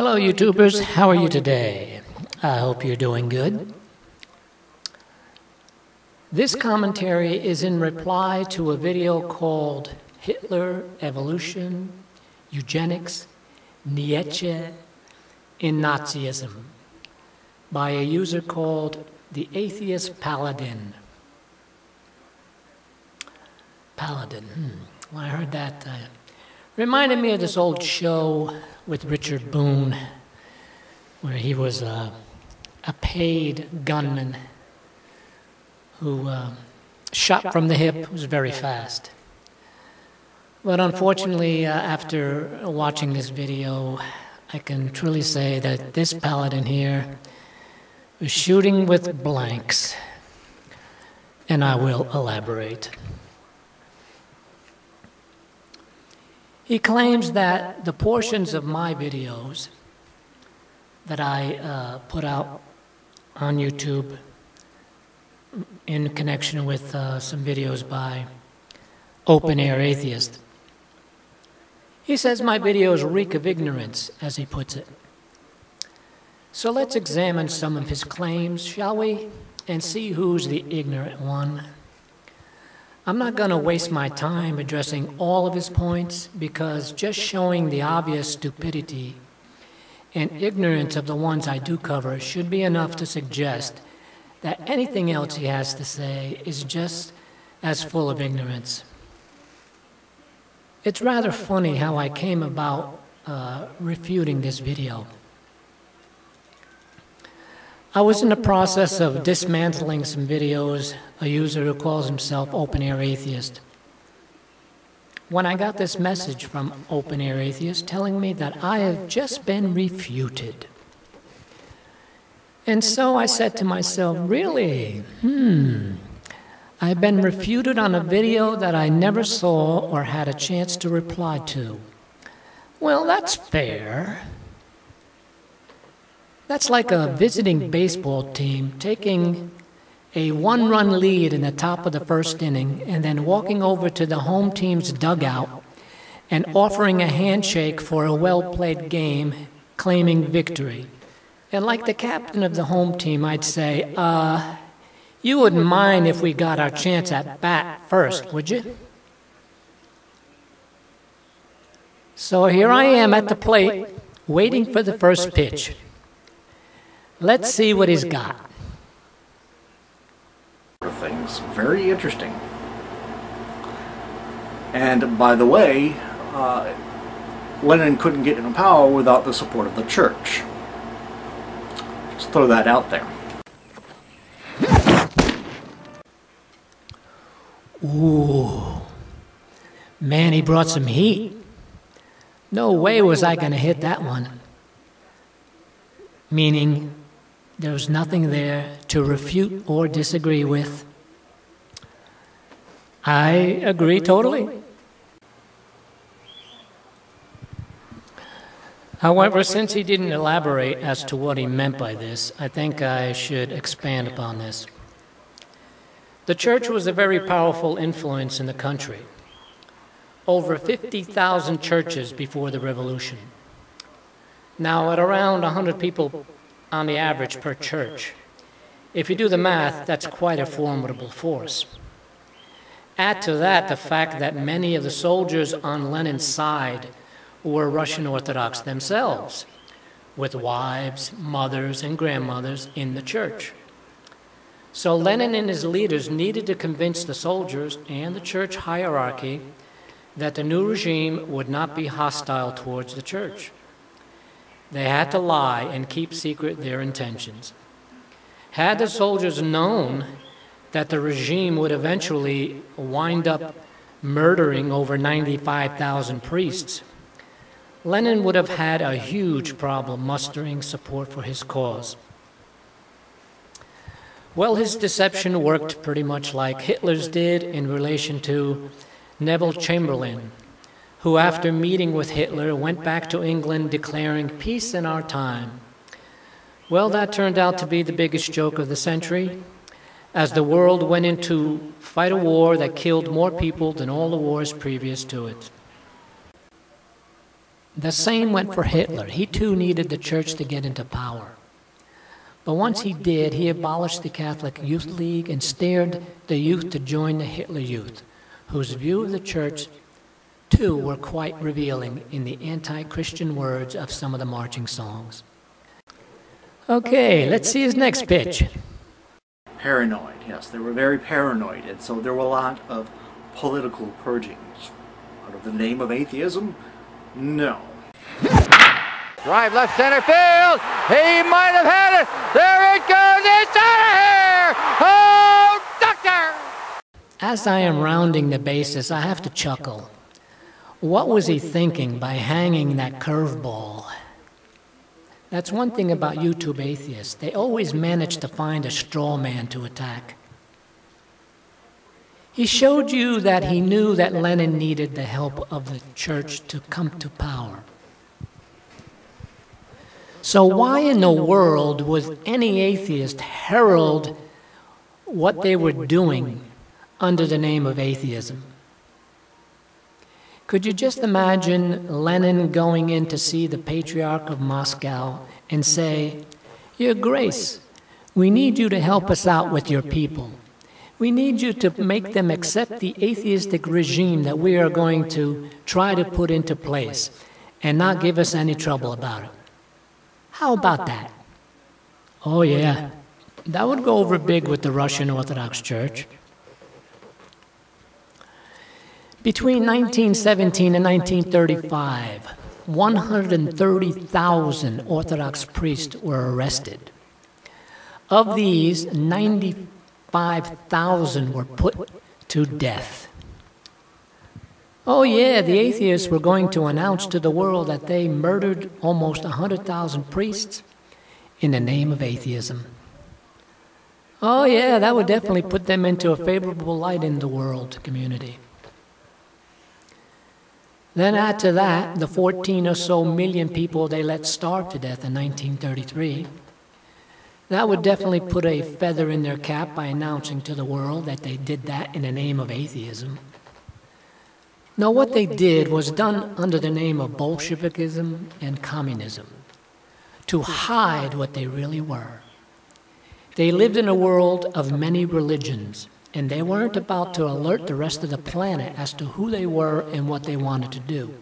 Hello YouTubers, how are you today? I hope you're doing good. This commentary is in reply to a video called Hitler, Evolution, Eugenics, Nietche in Nazism by a user called the Atheist Paladin. When I heard that, reminded me of this old show with Richard Boone, where he was a paid gunman who shot from the hip, was very fast. But unfortunately, after watching this video, I can truly say that this paladin here was shooting with blanks, and I will elaborate. He claims that the portions of my videos that I put out on YouTube in connection with some videos by open-air atheists, he says my videos reek of ignorance, as he puts it. So let's examine some of his claims, shall we, and see who's the ignorant one. I'm not going to waste my time addressing all of his points, because just showing the obvious stupidity and ignorance of the ones I do cover should be enough to suggest that anything else he has to say is just as full of ignorance. It's rather funny how I came about refuting this video. I was in the process of dismantling some videos, a user who calls himself Open-Air Atheist, when I got this message from Open-Air Atheist telling me that I have just been refuted. And so I said to myself, really? I've been refuted on a video that I never saw or had a chance to reply to. Well, that's fair. That's like a visiting baseball team taking a one-run lead in the top of the first inning and then walking over to the home team's dugout and offering a handshake for a well-played game, claiming victory. And like the captain of the home team, I'd say, you wouldn't mind if we got our chance at bat first, would you? So here I am at the plate, waiting for the first pitch. Let's see what he's got. Things very interesting. And by the way, Lenin couldn't get into power without the support of the church. Just throw that out there. Ooh, man, he brought some heat. No way was I going to hit that one. Meaning, there was nothing there to refute or disagree with. I agree totally. However, since he didn't elaborate as to what he meant by this, I think I should expand upon this. The church was a very powerful influence in the country. Over 50,000 churches before the revolution. Now, at around 100 people on the average per church. If you do the math, that's quite a formidable force. Add to that the fact that many of the soldiers on Lenin's side were Russian Orthodox themselves, with wives, mothers, and grandmothers in the church. So Lenin and his leaders needed to convince the soldiers and the church hierarchy that the new regime would not be hostile towards the church. They had to lie and keep secret their intentions. Had the soldiers known that the regime would eventually wind up murdering over 95,000 priests, Lenin would have had a huge problem mustering support for his cause. Well, his deception worked pretty much like Hitler's did in relation to Neville Chamberlain, who after meeting with Hitler went back to England declaring peace in our time. Well, that turned out to be the biggest joke of the century, as the world went into fight a war that killed more people than all the wars previous to it. The same went for Hitler. He too needed the church to get into power. But once he did, he abolished the Catholic Youth League and steered the youth to join the Hitler Youth, whose view of the church too were quite revealing in the anti-Christian words of some of the marching songs. Okay, let's see his next pitch. Paranoid, yes, they were very paranoid, and so there were a lot of political purgings. Out of the name of atheism? No. Drive left center field. He might have had it. There it goes. It's out of here. Oh, doctor! As I am rounding the bases, I have to chuckle. What was he thinking by hanging that curveball? That's one thing about YouTube atheists. They always manage to find a straw man to attack. He showed you that he knew that Lenin needed the help of the church to come to power. So why in the world would any atheist herald what they were doing under the name of atheism? Could you just imagine Lenin going in to see the Patriarch of Moscow and say, "Your Grace, we need you to help us out with your people. We need you to make them accept the atheistic regime that we are going to try to put into place and not give us any trouble about it." How about that? Oh yeah, that would go over big with the Russian Orthodox Church. Between 1917 and 1935, 130,000 Orthodox priests were arrested. Of these, 95,000 were put to death. Oh yeah, the atheists were going to announce to the world that they murdered almost 100,000 priests in the name of atheism. Oh yeah, that would definitely put them into a favorable light in the world community. Then add to that the 14 or so million people they let starve to death in 1933. That would definitely put a feather in their cap by announcing to the world that they did that in the name of atheism. Now, what they did was done under the name of Bolshevikism and communism, to hide what they really were. They lived in a world of many religions, and they weren't about to alert the rest of the planet as to who they were and what they wanted to do.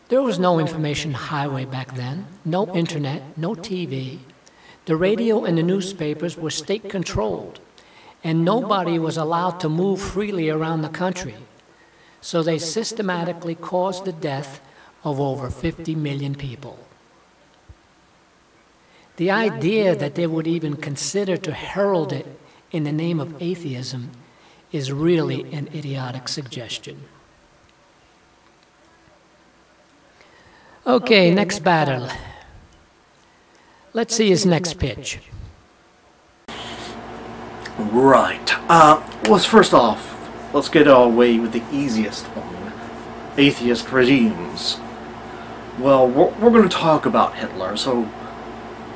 There was no information highway back then, no internet, no TV. The radio and the newspapers were state-controlled, and nobody was allowed to move freely around the country. So they systematically caused the death of over 50 million people. The idea that they would even consider to herald it in the name of atheism is really an idiotic suggestion. Okay, next battle. Let's see his next pitch. Right. First off, let's get away with the easiest one. Atheist regimes. Well, we're going to talk about Hitler, so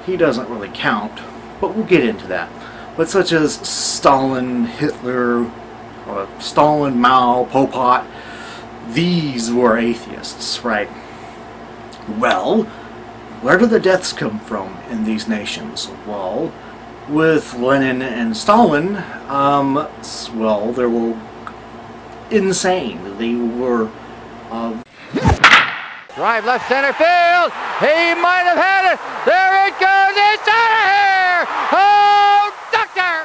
he doesn't really count, but we'll get into that. But such as Stalin, Hitler, Stalin, Mao, Pol Pot, these were atheists, right? Well, where do the deaths come from in these nations? Well, with Lenin and Stalin, well, they were insane. They were... Drive left center field. He might have had it. There it goes. It's out of here. Oh, doctor!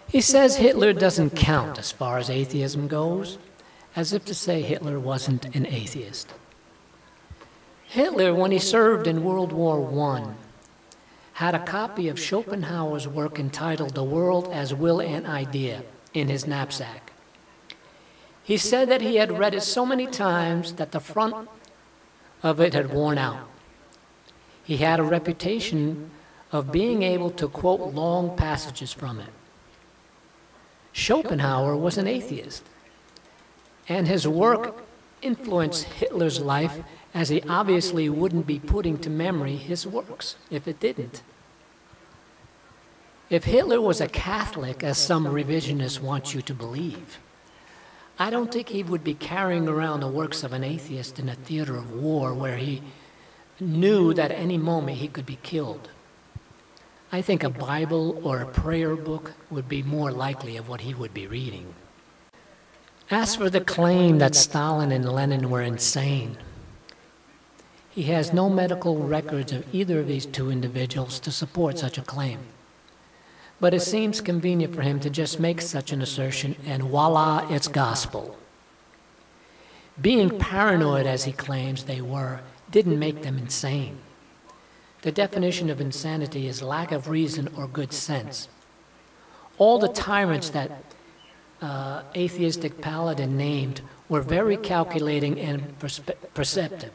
He says Hitler doesn't count as far as atheism goes, as if to say Hitler wasn't an atheist. Hitler, when he served in World War I, had a copy of Schopenhauer's work entitled The World as Will and Idea in his knapsack. He said that he had read it so many times that the front of it had worn out. He had a reputation of being able to quote long passages from it. Schopenhauer was an atheist, and his work influenced Hitler's life, as he obviously wouldn't be putting to memory his works if it didn't. If Hitler was a Catholic, as some revisionists want you to believe, I don't think he would be carrying around the works of an atheist in a theater of war where he knew that at any moment he could be killed. I think a Bible or a prayer book would be more likely of what he would be reading. As for the claim that Stalin and Lenin were insane, he has no medical records of either of these two individuals to support such a claim. But it seems convenient for him to just make such an assertion, and voila, it's gospel. Being paranoid, as he claims they were, didn't make them insane. The definition of insanity is lack of reason or good sense. All the tyrants that atheistic paladin named were very calculating and perceptive.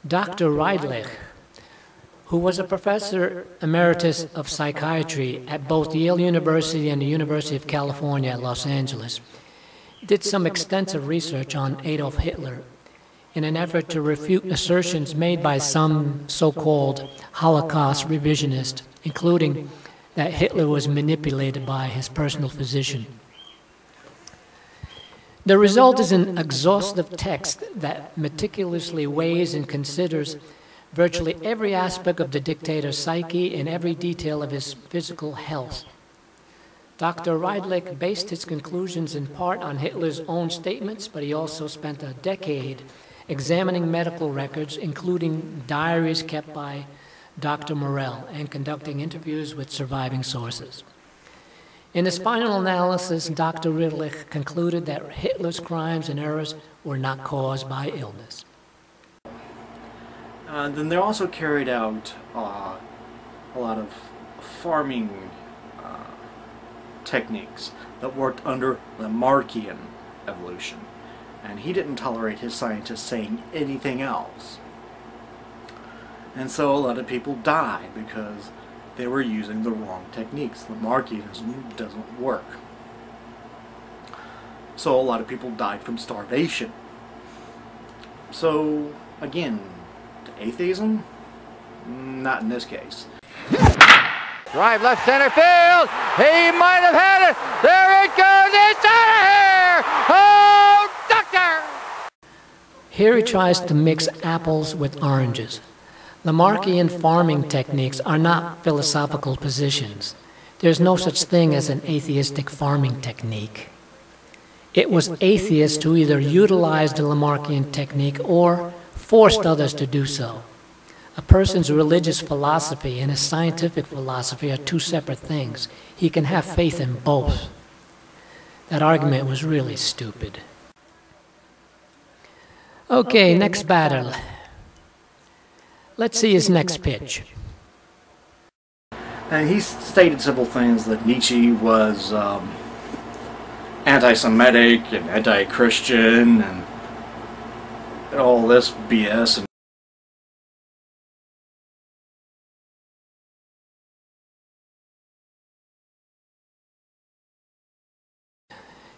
Dr. Reidlich, who was a professor emeritus of psychiatry at both Yale University and the University of California at Los Angeles, did some extensive research on Adolf Hitler in an effort to refute assertions made by some so-called Holocaust revisionists, including that Hitler was manipulated by his personal physician. The result is an exhaustive text that meticulously weighs and considers virtually every aspect of the dictator's psyche and every detail of his physical health. Dr. Reidlich based his conclusions in part on Hitler's own statements, but he also spent a decade examining medical records, including diaries kept by Dr. Morell, and conducting interviews with surviving sources. In his final analysis, Dr. Reidlich concluded that Hitler's crimes and errors were not caused by illness. Then they also carried out a lot of farming techniques that worked under Lamarckian evolution, and he didn't tolerate his scientists saying anything else. And so a lot of people died because they were using the wrong techniques. Lamarckianism doesn't work. So a lot of people died from starvation. So, again, atheism? Not in this case. Drive left center field. He might have had it. There it goes. It's out of here. Oh, doctor! Here he tries to mix apples with oranges. Lamarckian farming techniques are not philosophical positions. There's no such thing as an atheistic farming technique. It was atheists who either utilized the Lamarckian technique or forced others to do so. A person's religious philosophy and his scientific philosophy are two separate things. He can have faith in both. That argument was really stupid. Okay, next battle. Let's see his next pitch. And he stated several things, that Nietche was anti-Semitic and anti-Christian and all this BS. And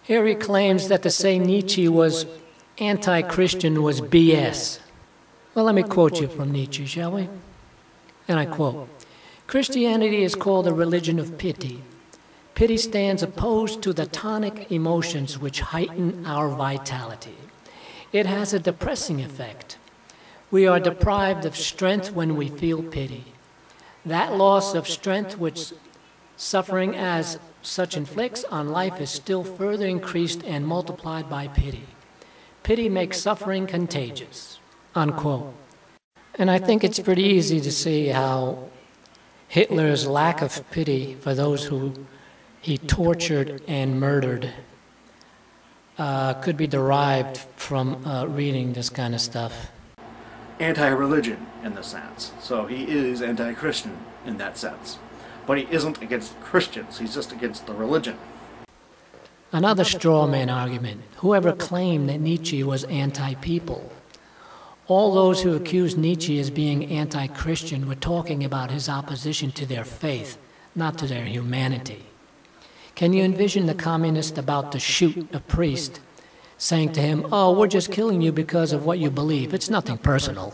here he claims that to say Nietzsche was anti-Christian was BS. Well, let me quote you from Nietzsche, shall we? And I quote, "Christianity is called a religion of pity. Pity stands opposed to the tonic emotions which heighten our vitality. It has a depressing effect. We are deprived of strength when we feel pity. That loss of strength which suffering as such inflicts on life is still further increased and multiplied by pity. Pity makes suffering contagious." Unquote. And I think it's pretty easy to see how Hitler's lack of pity for those who he tortured and murdered could be derived from reading this kind of stuff. anti-religion in the sense. So he is anti-Christian in that sense. But he isn't against Christians, he's just against the religion. Another straw man argument. Whoever claimed that Nietzsche was anti-people? All those who accused Nietzsche as being anti-Christian were talking about his opposition to their faith, not to their humanity. Can you envision the communist about to shoot a priest, saying to him, "Oh, we're just killing you because of what you believe. It's nothing personal"?